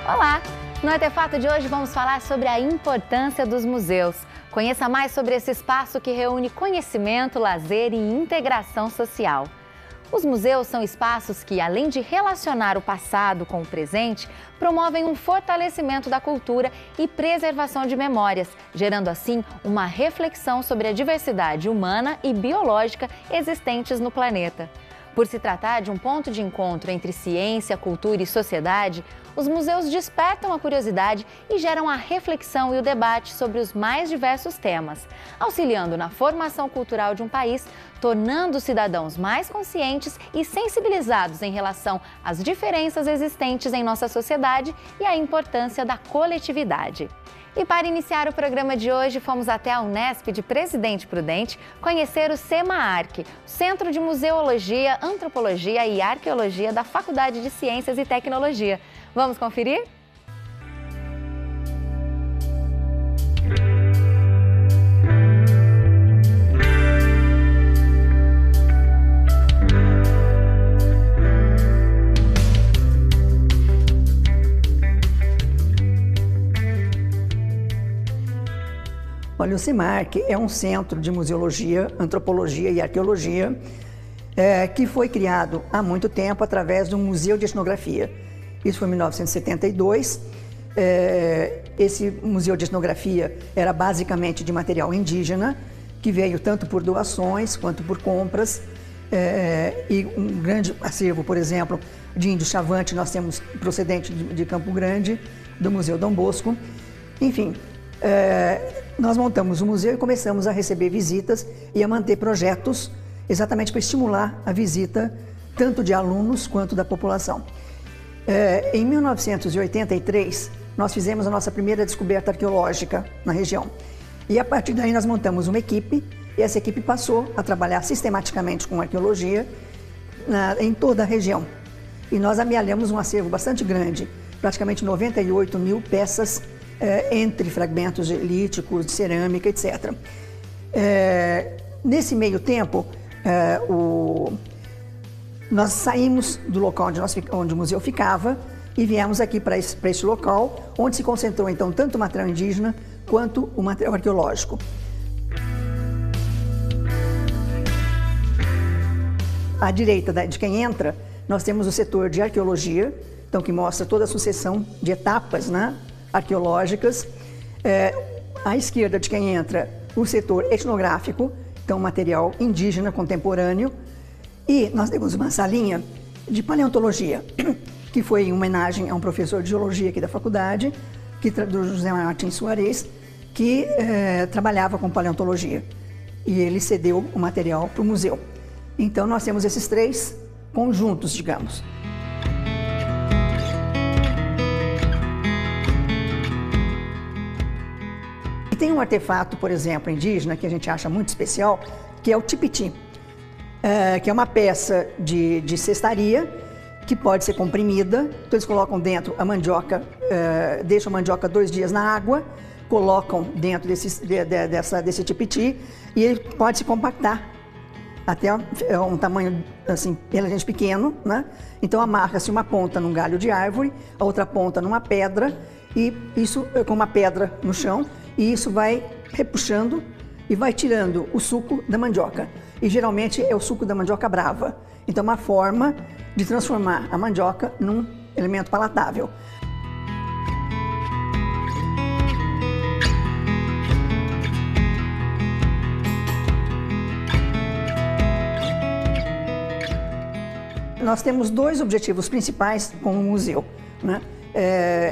Olá! No Artefato de hoje vamos falar sobre a importância dos museus. Conheça mais sobre esse espaço que reúne conhecimento, lazer e integração social. Os museus são espaços que, além de relacionar o passado com o presente, promovem um fortalecimento da cultura e preservação de memórias, gerando assim uma reflexão sobre a diversidade humana e biológica existentes no planeta. Por se tratar de um ponto de encontro entre ciência, cultura e sociedade, os museus despertam a curiosidade e geram a reflexão e o debate sobre os mais diversos temas, auxiliando na formação cultural de um país, tornando os cidadãos mais conscientes e sensibilizados em relação às diferenças existentes em nossa sociedade e à importância da coletividade. E para iniciar o programa de hoje, fomos até a Unesp de Presidente Prudente conhecer o CEMAARC, Centro de Museologia, Antropologia e Arqueologia da Faculdade de Ciências e Tecnologia. Vamos conferir? Olha, o CEMAARC é um centro de museologia, antropologia e arqueologia que foi criado há muito tempo através de um museu de etnografia. Isso foi em 1972. Esse museu de etnografia era basicamente de material indígena, que veio tanto por doações quanto por compras. E um grande acervo, por exemplo, de índio chavante, nós temos procedente de Campo Grande, do Museu Dom Bosco. Enfim, nós montamos o museu e começamos a receber visitas e a manter projetos exatamente para estimular a visita tanto de alunos quanto da população. Em 1983, nós fizemos a nossa primeira descoberta arqueológica na região. E a partir daí nós montamos uma equipe e essa equipe passou a trabalhar sistematicamente com arqueologia em toda a região. E nós amealhamos um acervo bastante grande, praticamente 98 mil peças entre fragmentos líticos, de cerâmica, etc. Nesse meio tempo, nós saímos do local onde o museu ficava e viemos aqui para este local, onde se concentrou então tanto o material indígena quanto o material arqueológico. À direita de quem entra, nós temos o setor de arqueologia, então que mostra toda a sucessão de etapas, né, arqueológicas. À esquerda de quem entra, o setor etnográfico, então material indígena contemporâneo. E nós temos uma salinha de paleontologia, que foi em homenagem a um professor de geologia aqui da faculdade, do José Martins Soares, que trabalhava com paleontologia. E ele cedeu o material para o museu. Então nós temos esses três conjuntos, digamos. E tem um artefato, por exemplo, indígena, que a gente acha muito especial, que é o tipiti, que é uma peça de cestaria que pode ser comprimida. Então eles colocam dentro a mandioca, deixam a mandioca 2 dias na água, colocam dentro desse tipiti e ele pode se compactar até um tamanho assim, relativamente pequeno, né? Então amarra-se uma ponta num galho de árvore, a outra ponta numa pedra, e isso com uma pedra no chão, e isso vai repuxando e vai tirando o suco da mandioca. E geralmente é o suco da mandioca brava. Então é uma forma de transformar a mandioca num elemento palatável. Nós temos 2 objetivos principais com o museu, né?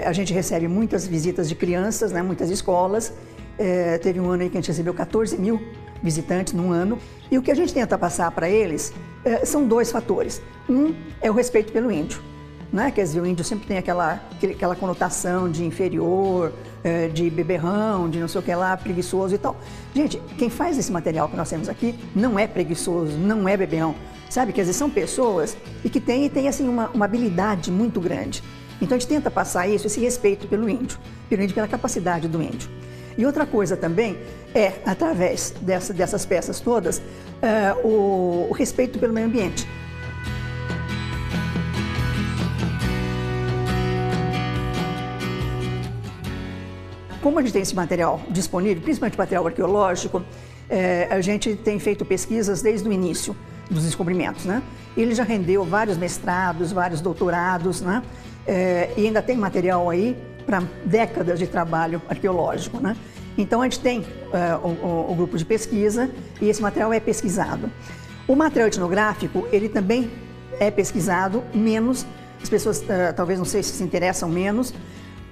A gente recebe muitas visitas de crianças, né? Muitas escolas. Teve um ano aí que a gente recebeu 14 mil visitantes num ano. E o que a gente tenta passar para eles são 2 fatores. Um é o respeito pelo índio, né? Quer dizer, o índio sempre tem aquela conotação de inferior, de beberrão, de não sei o que lá, preguiçoso e tal. Gente, quem faz esse material que nós temos aqui não é preguiçoso, não é beberrão. Sabe, quer dizer, são pessoas e que têm assim, uma habilidade muito grande. Então a gente tenta passar isso, esse respeito pelo índio, pela capacidade do índio. E outra coisa também é, através dessas peças todas, o respeito pelo meio ambiente. Como a gente tem esse material disponível, principalmente material arqueológico, a gente tem feito pesquisas desde o início dos descobrimentos, né? Ele já rendeu vários mestrados, vários doutorados, né? E ainda tem material aí para décadas de trabalho arqueológico, né? Então a gente tem o grupo de pesquisa e esse material é pesquisado. O material etnográfico, ele também é pesquisado, menos, as pessoas talvez não sei se interessam menos,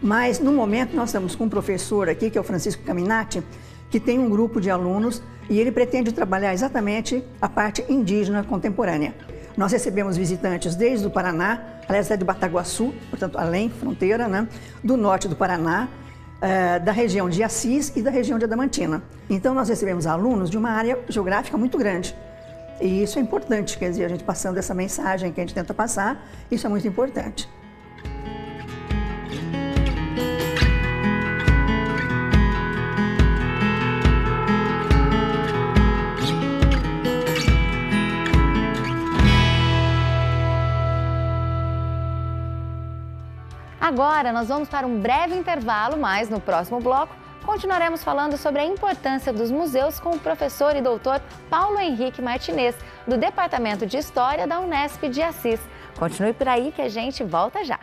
mas no momento nós estamos com um professor aqui, que é o Francisco Caminati, que tem um grupo de alunos e ele pretende trabalhar exatamente a parte indígena contemporânea. Nós recebemos visitantes desde o Paraná, aliás, de Bataguaçu, portanto, além, fronteira, né, do norte do Paraná, da região de Assis e da região de Adamantina. Então, nós recebemos alunos de uma área geográfica muito grande. E isso é importante, quer dizer, a gente passando essa mensagem que a gente tenta passar, isso é muito importante. Agora nós vamos para um breve intervalo, mas no próximo bloco continuaremos falando sobre a importância dos museus com o professor e doutor Paulo Henrique Martinez, do Departamento de História da Unesp de Assis. Continue por aí que a gente volta já.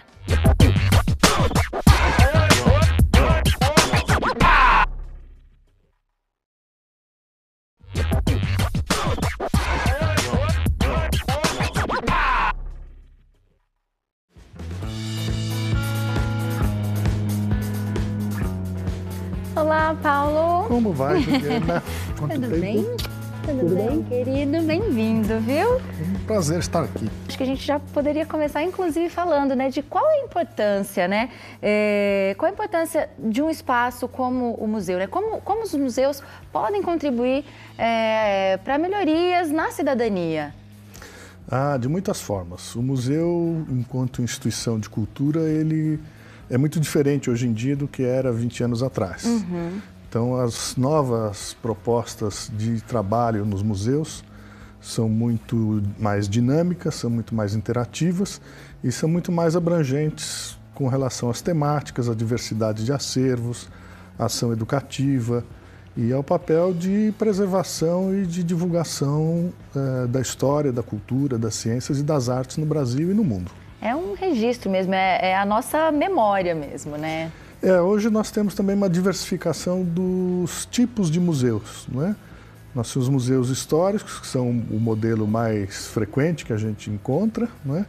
Olá, Paulo. Como vai, Juliana? Tudo bem? Tudo bem, querido? Bem-vindo, viu? É um prazer estar aqui. Acho que a gente já poderia começar, inclusive, falando, né, de qual é a importância, né? Qual a importância de um espaço como o museu, né? Como os museus podem contribuir para melhorias na cidadania? De muitas formas. O museu, enquanto instituição de cultura, ele é muito diferente hoje em dia do que era 20 anos atrás. Uhum. Então, as novas propostas de trabalho nos museus são muito mais dinâmicas, são muito mais interativas e são muito mais abrangentes com relação às temáticas, à diversidade de acervos, à ação educativa e ao papel de preservação e de divulgação da história, da cultura, das ciências e das artes no Brasil e no mundo. É um registro mesmo, é a nossa memória mesmo, né? Hoje nós temos também uma diversificação dos tipos de museus, não é? Nós temos museus históricos, que são o modelo mais frequente que a gente encontra, não é?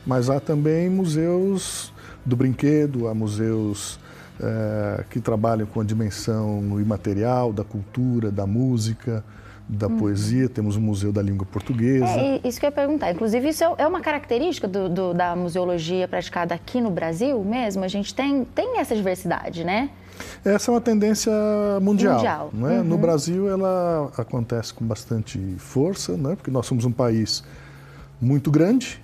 Mas há também museus do brinquedo, há museus que trabalham com a dimensão imaterial, da cultura, da música, da poesia, temos o Museu da Língua Portuguesa. Isso que eu ia perguntar. Inclusive, isso é uma característica da museologia praticada aqui no Brasil mesmo? A gente tem essa diversidade, né? Essa é uma tendência mundial. Não é? Uhum. No Brasil, ela acontece com bastante força, né? Porque nós somos um país muito grande,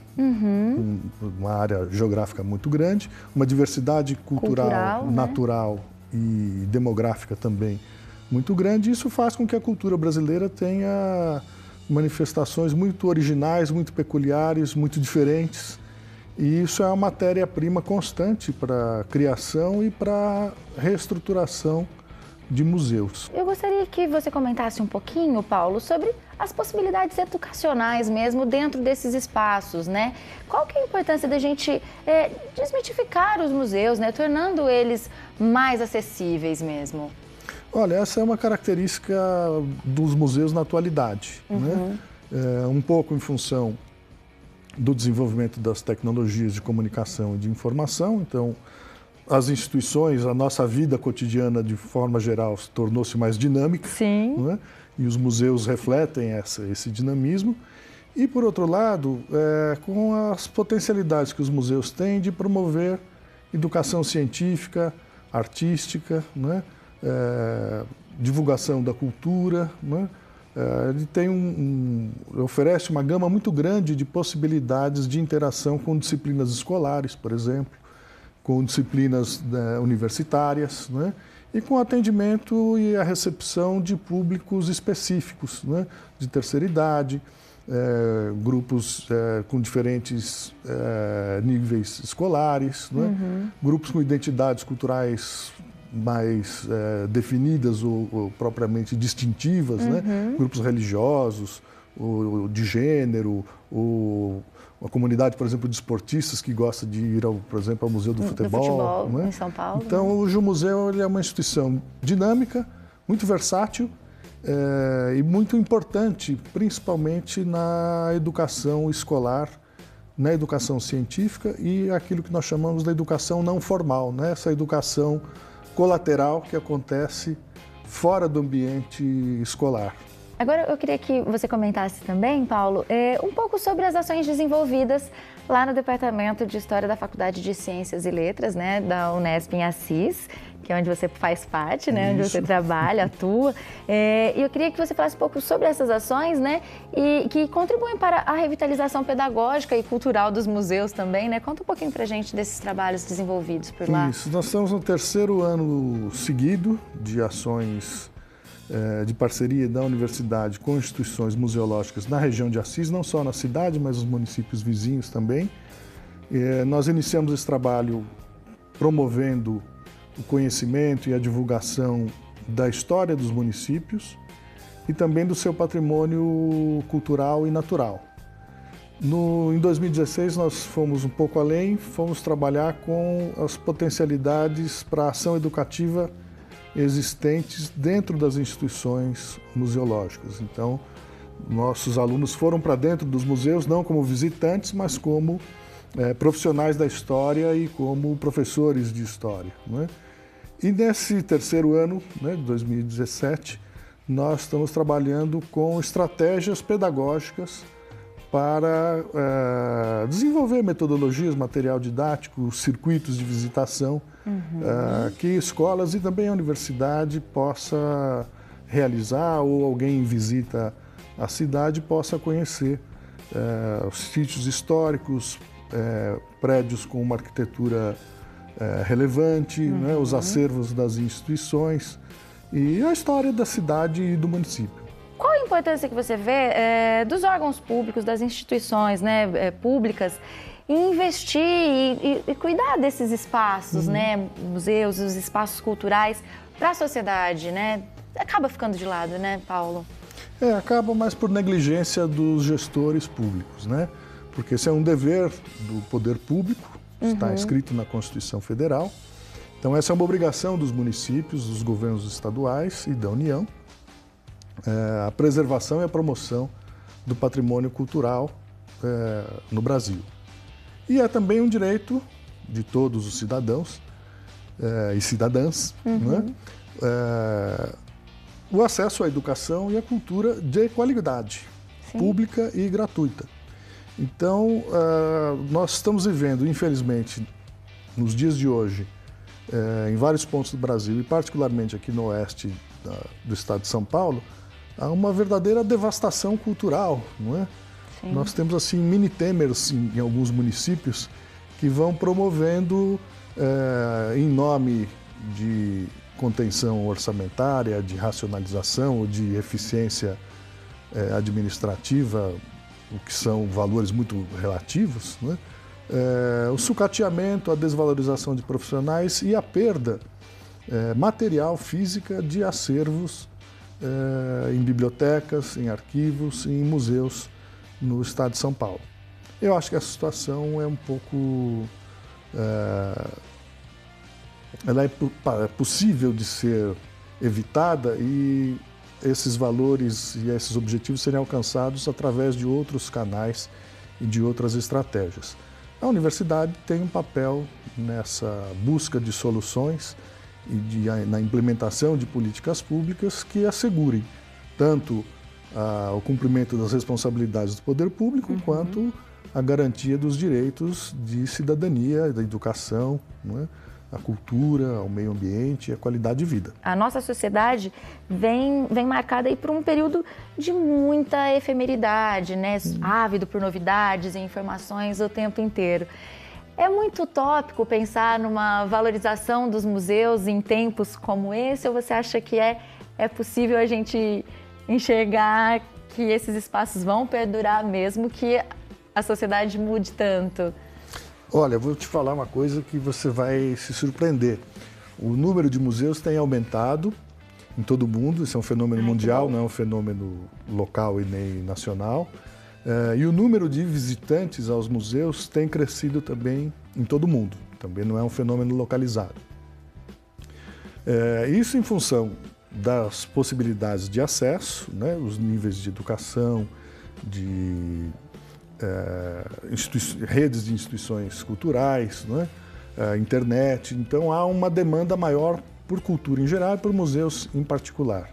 uma área geográfica muito grande, uma diversidade cultural né? natural e demográfica também muito grande. Isso faz com que a cultura brasileira tenha manifestações muito originais, muito peculiares, muito diferentes. E isso é uma matéria-prima constante para a criação e para a reestruturação de museus. Eu gostaria que você comentasse um pouquinho, Paulo, sobre as possibilidades educacionais mesmo dentro desses espaços, né? Qual que é a importância da gente desmitificar os museus, né? Tornando eles mais acessíveis mesmo? Olha, essa é uma característica dos museus na atualidade, né? Um pouco em função do desenvolvimento das tecnologias de comunicação e de informação. Então, as instituições, a nossa vida cotidiana, de forma geral, tornou-se mais dinâmica. Sim. Né? E os museus refletem esse dinamismo. E, por outro lado, com as potencialidades que os museus têm de promover educação científica, artística, né? Divulgação da cultura, né? Ele tem oferece uma gama muito grande de possibilidades de interação com disciplinas escolares, por exemplo, com disciplinas universitárias, né? E com atendimento e a recepção de públicos específicos, né? De terceira idade, grupos com diferentes níveis escolares, né? Grupos com identidades culturais mais definidas ou propriamente distintivas, né? Grupos religiosos, ou de gênero, ou uma comunidade, por exemplo, de esportistas que gosta de ir, por exemplo, ao Museu do Futebol, né? Em São Paulo. Então, o Jumuseu ele é uma instituição dinâmica, muito versátil e muito importante, principalmente na educação escolar, na educação científica e aquilo que nós chamamos de educação não formal, né? Essa educação colateral que acontece fora do ambiente escolar. Agora eu queria que você comentasse também, Paulo, um pouco sobre as ações desenvolvidas lá no Departamento de História da Faculdade de Ciências e Letras, né, da Unesp em Assis, que é onde você faz parte, né, onde você trabalha, atua. E eu queria que você falasse um pouco sobre essas ações, né, e que contribuem para a revitalização pedagógica e cultural dos museus também, né? Conta um pouquinho pra gente desses trabalhos desenvolvidos por lá. Isso, nós estamos no 3º ano seguido de ações de parceria da universidade com instituições museológicas na região de Assis, não só na cidade, mas nos municípios vizinhos também. Nós iniciamos esse trabalho promovendo o conhecimento e a divulgação da história dos municípios e também do seu patrimônio cultural e natural. Em 2016, nós fomos um pouco além, fomos trabalhar com as potencialidades para a ação educativa existentes dentro das instituições museológicas. Então, nossos alunos foram para dentro dos museus, não como visitantes, mas como profissionais da história e como professores de história, né? E nesse 3º ano, né, de 2017, nós estamos trabalhando com estratégias pedagógicas para desenvolver metodologias, material didático, circuitos de visitação, que escolas e também a universidade possa realizar ou alguém em visita à cidade possa conhecer os sítios históricos, prédios com uma arquitetura relevante, né, os acervos das instituições e a história da cidade e do município. Qual a importância que você vê dos órgãos públicos, das instituições, né, públicas, em investir e cuidar desses espaços, né, museus, os espaços culturais para a sociedade, né? Acaba ficando de lado, né, Paulo? Acaba mais por negligência dos gestores públicos, né? Porque esse é um dever do poder público, está escrito na Constituição Federal. Então essa é uma obrigação dos municípios, dos governos estaduais e da União, a preservação e a promoção do patrimônio cultural no Brasil. E é também um direito de todos os cidadãos e cidadãs, né? O acesso à educação e à cultura de qualidade, pública e gratuita. Então, nós estamos vivendo, infelizmente, nos dias de hoje, em vários pontos do Brasil, e particularmente aqui no oeste do estado de São Paulo, há uma verdadeira devastação cultural, não é? Sim. Nós temos assim mini-temers em alguns municípios que vão promovendo, em nome de contenção orçamentária, de racionalização ou de eficiência administrativa, o que são valores muito relativos, né? O sucateamento, a desvalorização de profissionais e a perda material, física de acervos em bibliotecas, em arquivos e em museus no estado de São Paulo. Eu acho que essa situação é um pouco... ela é possível de ser evitada e esses valores e esses objetivos serem alcançados através de outros canais e de outras estratégias. A universidade tem um papel nessa busca de soluções e na implementação de políticas públicas que assegurem tanto o cumprimento das responsabilidades do poder público quanto a garantia dos direitos de cidadania, da educação, não é? A cultura, ao meio ambiente e a qualidade de vida. A nossa sociedade vem marcada aí por um período de muita efemeridade, né? Ávido por novidades e informações o tempo inteiro. É muito utópico pensar numa valorização dos museus em tempos como esse, ou você acha que é possível a gente enxergar que esses espaços vão perdurar mesmo que a sociedade mude tanto? Olha, eu vou te falar uma coisa que você vai se surpreender. O número de museus tem aumentado em todo o mundo, isso é um fenômeno mundial, não é um fenômeno local e nem nacional. E o número de visitantes aos museus tem crescido também em todo o mundo, também não é um fenômeno localizado. Isso em função das possibilidades de acesso, né, os níveis de educação, de redes de instituições culturais, né, internet. Então há uma demanda maior por cultura em geral e por museus em particular.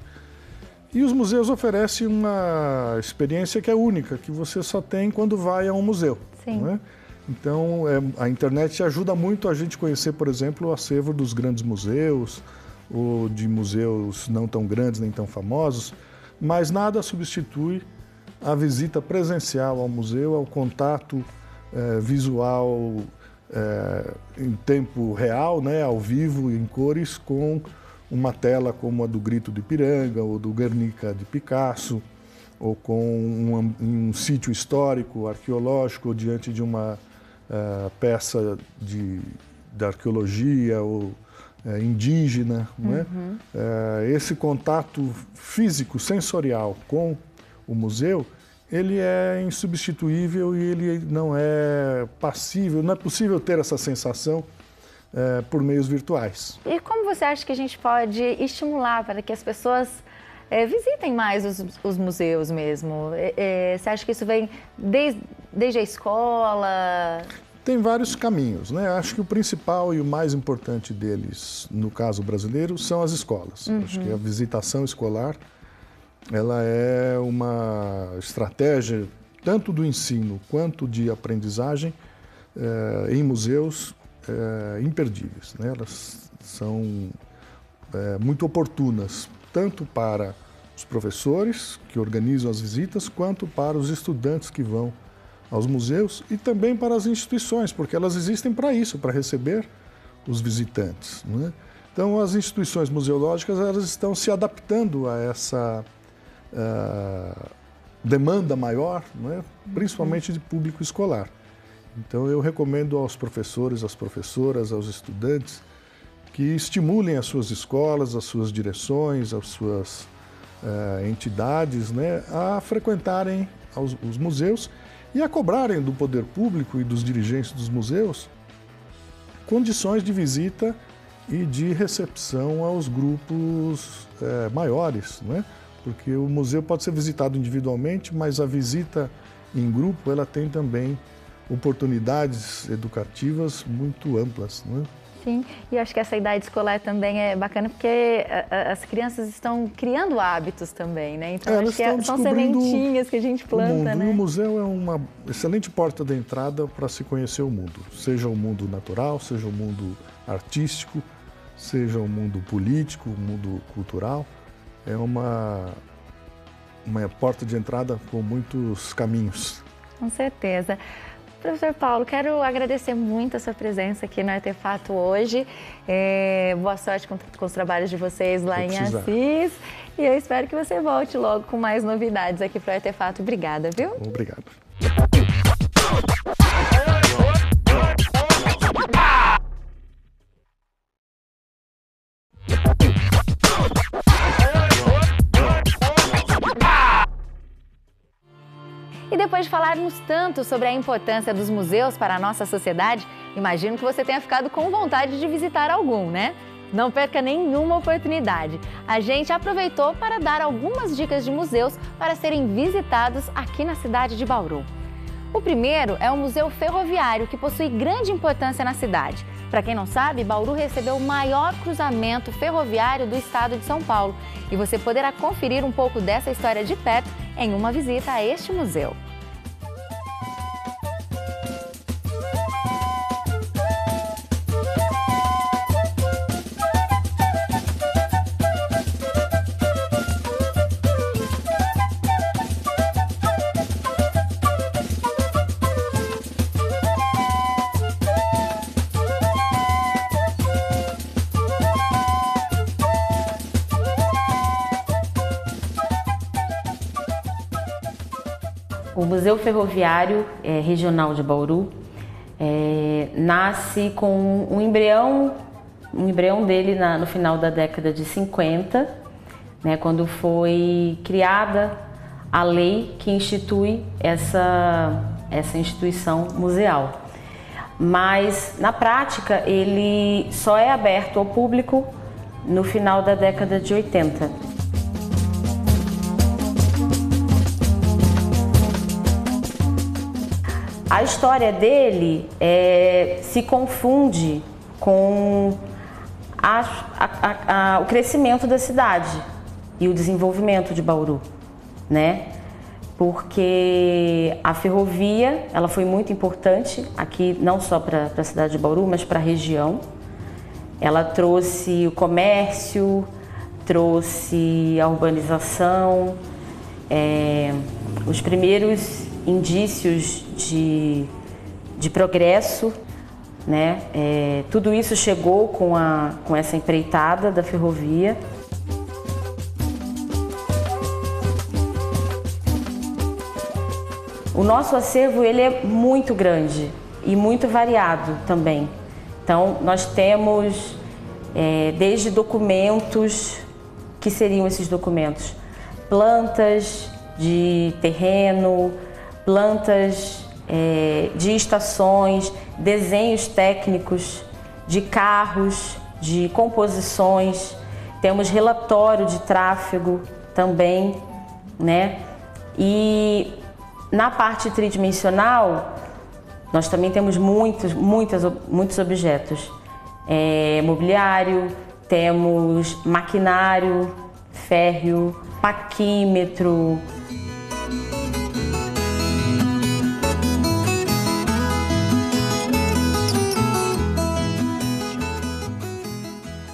E os museus oferecem uma experiência que é única, que você só tem quando vai a um museu. Sim. Né? Então a internet ajuda muito a gente conhecer, por exemplo, o acervo dos grandes museus, ou de museus não tão grandes nem tão famosos, mas nada substitui a visita presencial ao museu, ao contato visual em tempo real, né, ao vivo, em cores, com uma tela como a do Grito de Ipiranga, ou do Guernica de Picasso, ou com um sítio histórico, arqueológico, ou diante de uma peça de arqueologia ou indígena. Né? Esse contato físico, sensorial com o museu, ele é insubstituível e ele não é passível, não é possível ter essa sensação por meios virtuais. E como você acha que a gente pode estimular para que as pessoas visitem mais os museus mesmo? Você acha que isso vem desde a escola? Tem vários caminhos, né? Acho que o principal e o mais importante deles, no caso brasileiro, são as escolas. Acho que a visitação escolar, ela é uma estratégia tanto do ensino quanto de aprendizagem em museus imperdíveis, né? Elas são muito oportunas, tanto para os professores que organizam as visitas, quanto para os estudantes que vão aos museus e também para as instituições, porque elas existem para isso, para receber os visitantes. Né? Então, as instituições museológicas elas estão se adaptando a essa demanda maior, né? Principalmente de público escolar. Então, eu recomendo aos professores, às professoras, aos estudantes que estimulem as suas escolas, as suas direções, as suas entidades, né? A frequentarem os museus e a cobrarem do poder público e dos dirigentes dos museus condições de visita e de recepção aos grupos maiores, né? Porque o museu pode ser visitado individualmente, mas a visita em grupo ela tem também oportunidades educativas muito amplas, né? Sim, e acho que essa idade escolar também é bacana porque as crianças estão criando hábitos também, né? Então acho que são sementinhas que a gente planta, né? E o museu é uma excelente porta de entrada para se conhecer o mundo, seja o mundo natural, seja o mundo artístico, seja o mundo político, o mundo cultural. É uma porta de entrada com muitos caminhos. Com certeza. Professor Paulo, quero agradecer muito a sua presença aqui no Artefato hoje. Boa sorte com os trabalhos de vocês lá em Assis. E eu espero que você volte logo com mais novidades aqui para o Artefato. Obrigada, viu? Obrigado. E depois de falarmos tanto sobre a importância dos museus para a nossa sociedade, imagino que você tenha ficado com vontade de visitar algum, né? Não perca nenhuma oportunidade. A gente aproveitou para dar algumas dicas de museus para serem visitados aqui na cidade de Bauru. O primeiro é o Museu Ferroviário, que possui grande importância na cidade. Para quem não sabe, Bauru recebeu o maior cruzamento ferroviário do estado de São Paulo. E você poderá conferir um pouco dessa história de perto em uma visita a este museu. O Museu Ferroviário Regional de Bauru nasce com um embrião um embrião dele no final da década de 50, né, quando foi criada a lei que institui essa instituição museal. Mas, na prática, ele só é aberto ao público no final da década de 80. A história dele se confunde com o crescimento da cidade e o desenvolvimento de Bauru, né? Porque a ferrovia, ela foi muito importante aqui, não só para a cidade de Bauru, mas para a região. Ela trouxe o comércio, trouxe a urbanização, os primeiros indícios de progresso, né? Tudo isso chegou com essa empreitada da ferrovia. O nosso acervo ele é muito grande e muito variado também. Então, nós temos desde documentos, que seriam esses documentos? Plantas de terreno, plantas de estações, desenhos técnicos de carros, de composições. Temos relatório de tráfego também, né? E na parte tridimensional, nós também temos muitos objetos. Mobiliário, temos maquinário, férreo, paquímetro.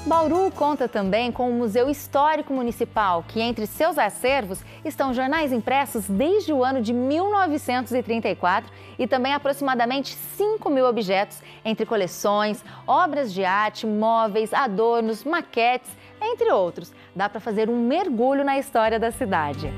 Bauru conta também com o Museu Histórico Municipal, que entre seus acervos estão jornais impressos desde o ano de 1934 e também aproximadamente 5.000 objetos, entre coleções, obras de arte, móveis, adornos, maquetes, entre outros. Dá para fazer um mergulho na história da cidade.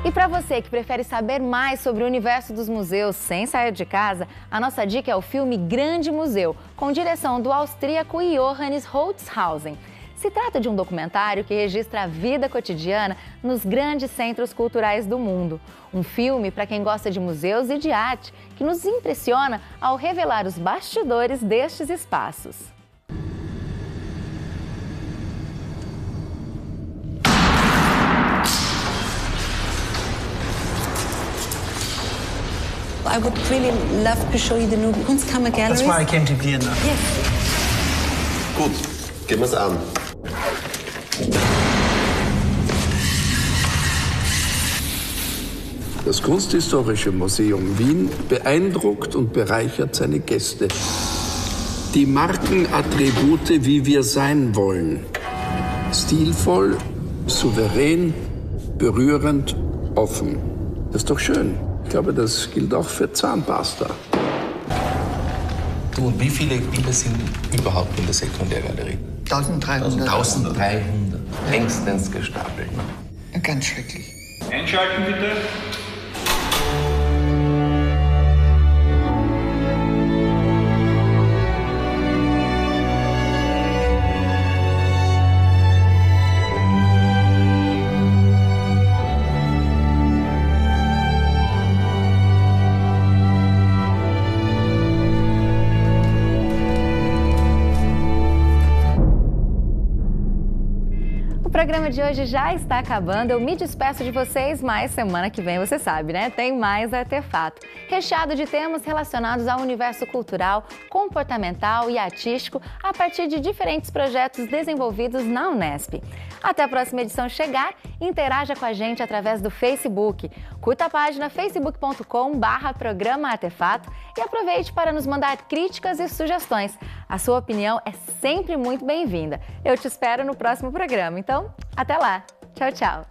E para você que prefere saber mais sobre o universo dos museus sem sair de casa, a nossa dica é o filme Grande Museu, com direção do austríaco Johannes Holzhausen. Se trata de um documentário que registra a vida cotidiana nos grandes centros culturais do mundo. Um filme para quem gosta de museus e de arte, que nos impressiona ao revelar os bastidores destes espaços. I would really love to show you the new Kunstkammer galleries. That's why I came to Vienna. Yes. Gut, gehen wir's an. Das Kunsthistorische Museum Wien beeindruckt und bereichert seine Gäste. Die Markenattribute, wie wir sein wollen. Stilvoll, souverän, berührend, offen. Das ist doch schön. Ich glaube, das gilt auch für Zahnpasta. Du, und wie viele Bilder sind überhaupt in der Sekundärgalerie? 1300. 1300. Längstens gestapelt. Ganz schrecklich. Einschalten bitte. O programa de hoje já está acabando. Eu me despeço de vocês, mas semana que vem você sabe, né? Tem mais Artefato, recheado de temas relacionados ao universo cultural, comportamental e artístico a partir de diferentes projetos desenvolvidos na Unesp. Até a próxima edição chegar, interaja com a gente através do Facebook. Curta a página facebook.com/programa Artefato e aproveite para nos mandar críticas e sugestões. A sua opinião é sempre muito bem-vinda. Eu te espero no próximo programa. Então, até lá. Tchau, tchau.